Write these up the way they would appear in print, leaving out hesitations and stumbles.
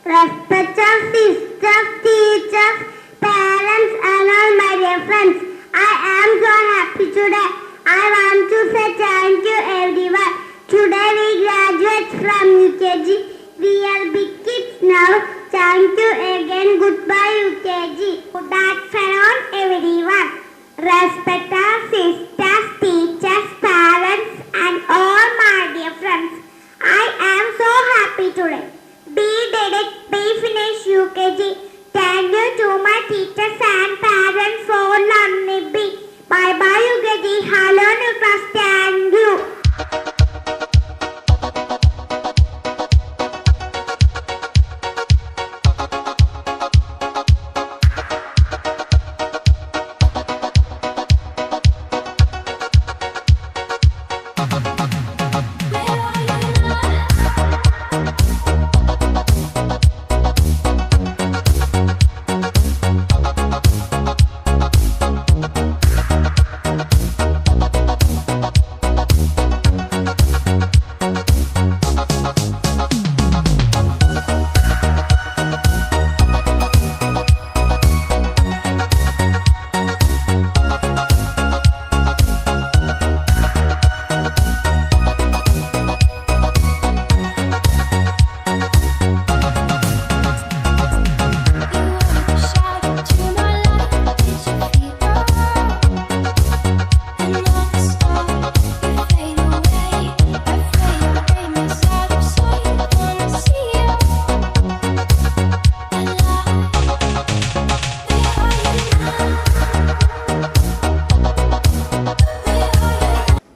Respected sisters, teachers, parents and all my dear friends, I am so happy today. I want to say thank you everyone. Today we graduate from UKG. We are big kids now. Thank you again. Goodbye UKG. Good afternoon everyone. Respected sisters, teachers, parents and all my dear friends, I am so happy today. Be dedicated, be finished UKG. Thank you to my teachers and parents for learning me. Bye bye UKG. Hello new class. Thank you.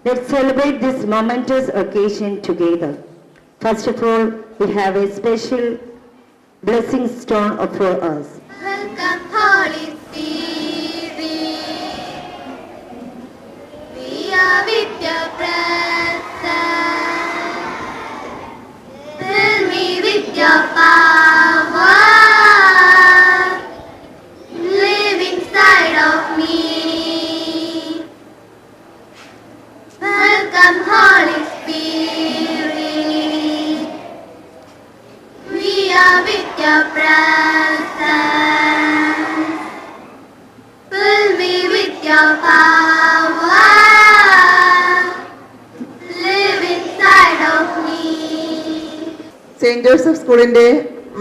Let's celebrate this momentous occasion together. First of all, we have a special blessing stone for us. Welcome Holy Spirit. We are with your presence. Fill me with your power. Live inside of me. Welcome Holy Spirit. We are with your presence. Fill me with your power. Live inside of me. Saint Joseph സ്കൂളിന്റെ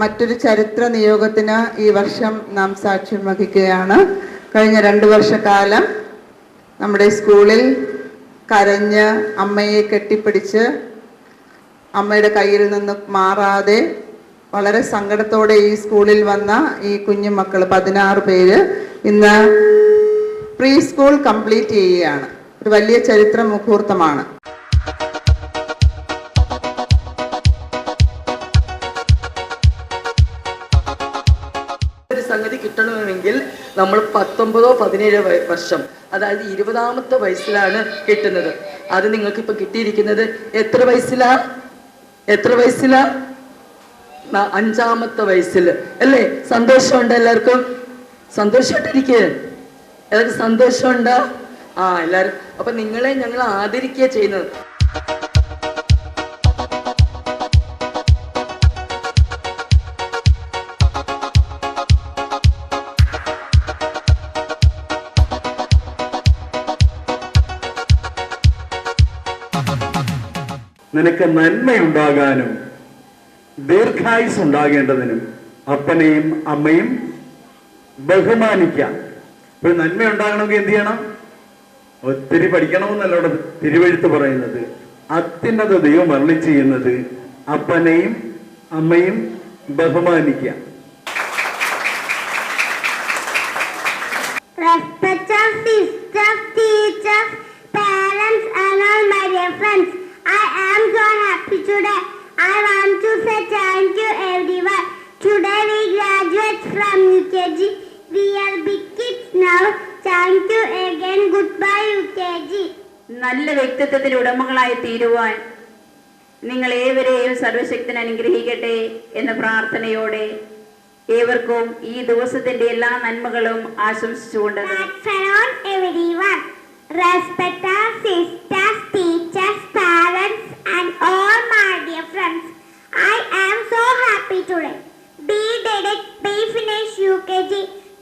മറ്റൊരു ചരിത്ര നിയോഗത്തിന് ഈ വർഷം നാം സാക്ഷ്യം വഹിക്കുകയാണ്. കഴിഞ്ഞ 2 വർഷക്കാലം നമ്മുടെ സ്കൂളിൽ കരഞ്ഞ് അമ്മയെ കെട്ടിപ്പിടിച്ച് അമ്മയുടെ കയ്യിൽ നിന്ന് മാറാതെ വളരെ സങ്കടത്തോടെ ഈ സ്കൂളിൽ വന്ന ഈ കുഞ്ഞു മക്കൾ 16 പേര് ഇന്ന് പ്രീ സ്കൂൾ കംപ്ലീറ്റ് ചെയ്യുകയാണ്. ഒരു വലിയ ചരിത്ര മുഹൂർത്തമാണ്. സംഗതി കിട്ടണമെങ്കിൽ നമ്മൾ 19-17 വർഷം, അതായത് 20ാമത്തെ വയസ്സിലാണ് കിട്ടുന്നത്. അത് നിങ്ങൾക്ക് ഇപ്പൊ കിട്ടിയിരിക്കുന്നത് എത്ര വയസ്സിലാ? 5ാമത്തെ വയസ്സിൽ അല്ലേ? സന്തോഷമുണ്ട് എല്ലാവർക്കും? സന്തോഷമായിട്ടിരിക്കുക. എല്ലാവർക്കും സന്തോഷമുണ്ടോ? എല്ലാവരും. അപ്പൊ നിങ്ങളെ ഞങ്ങൾ ആദരിക്കുക ചെയ്യുന്നത്. നിനക്ക് നന്മയുണ്ടാകാനും ദീർഘായുസ് ഉണ്ടാകേണ്ടതിനും അപ്പനെയും അമ്മയും ബഹുമാനിക്കാം. ഇപ്പൊ നന്മയുണ്ടാകണമെങ്കിൽ എന്ത് ചെയ്യണം? ഒത്തിരി പഠിക്കണമെന്നല്ല ഇവിടെ തിരുവെഴുത്ത് പറയുന്നത്. അത്യുന്നത ദൈവം അരുളി ചെയ്യുന്നത് അപ്പനെയും അമ്മയും ബഹുമാനിക്കാം. Respected sisters, teachers, parents and all my dear friends, I am so happy today. I want to say thank you everyone. Today we graduate from UKG. We are big kids now. Thank you again. Goodbye UKG. നല്ല വ്യക്തിത്വത്തിന് ഉടമകളായി തീരുവാൻ നിങ്ങൾ ഏവരെയും സർവശക്തൻ അനുഗ്രഹിക്കട്ടെ എന്ന പ്രാർത്ഥനയോടെ ഏവർക്കും ഈ ദിവസത്തിന്റെ എല്ലാ നന്മകളും ആശംസിച്ചുകൊണ്ട് everyone. Respected sisters, teachers, parents and all my dear friends, I am so happy today. Vedic, B finished UKG.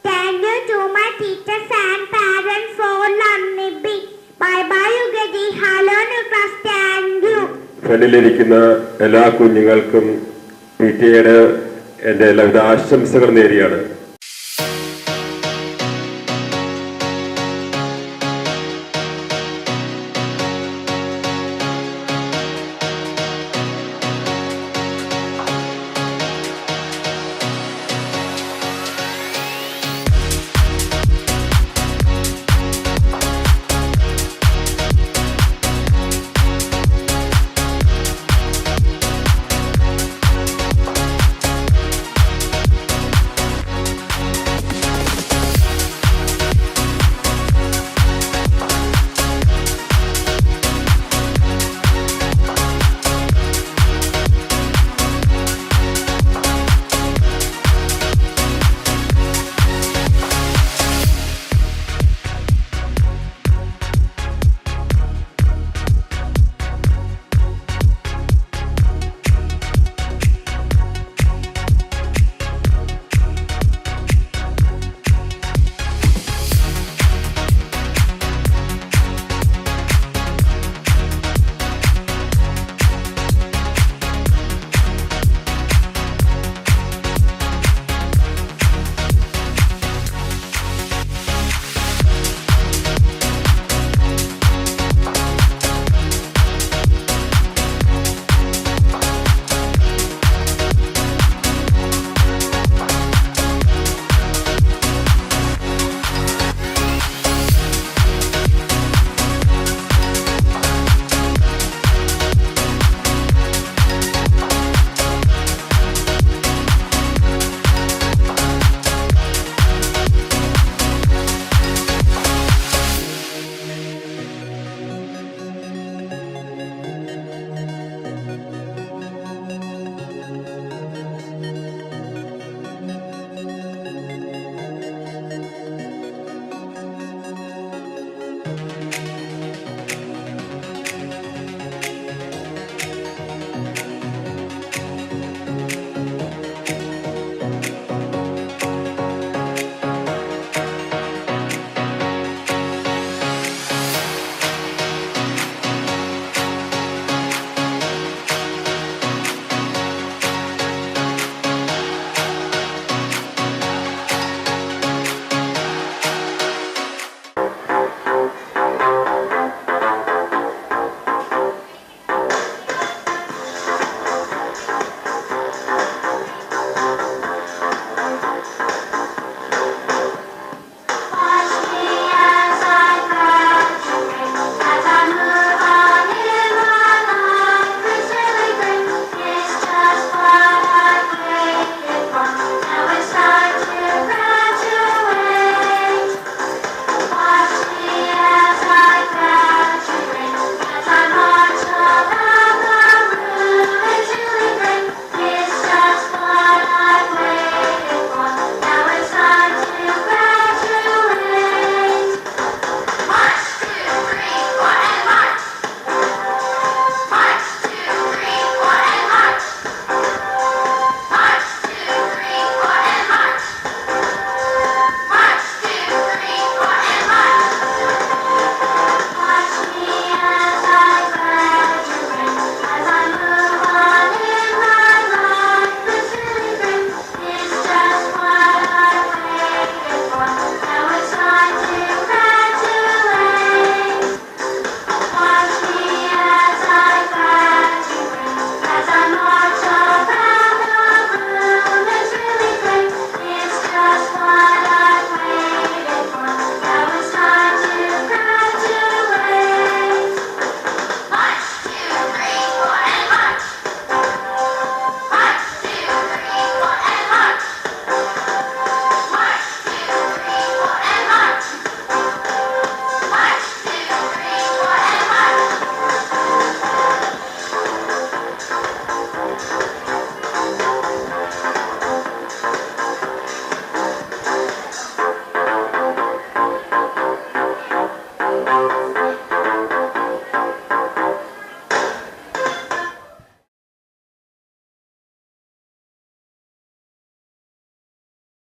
Thank you to my teachers and parents for learning me. Bye bye UKG. Hello new class. Thank you. ഫ്രണ്ടിലിരിക്കുന്ന എല്ലാ കുഞ്ഞുങ്ങൾക്കും PTA യുടെ എൻ്റെ എല്ലാവിധ ആശംസകൾ നേരിയാണ്.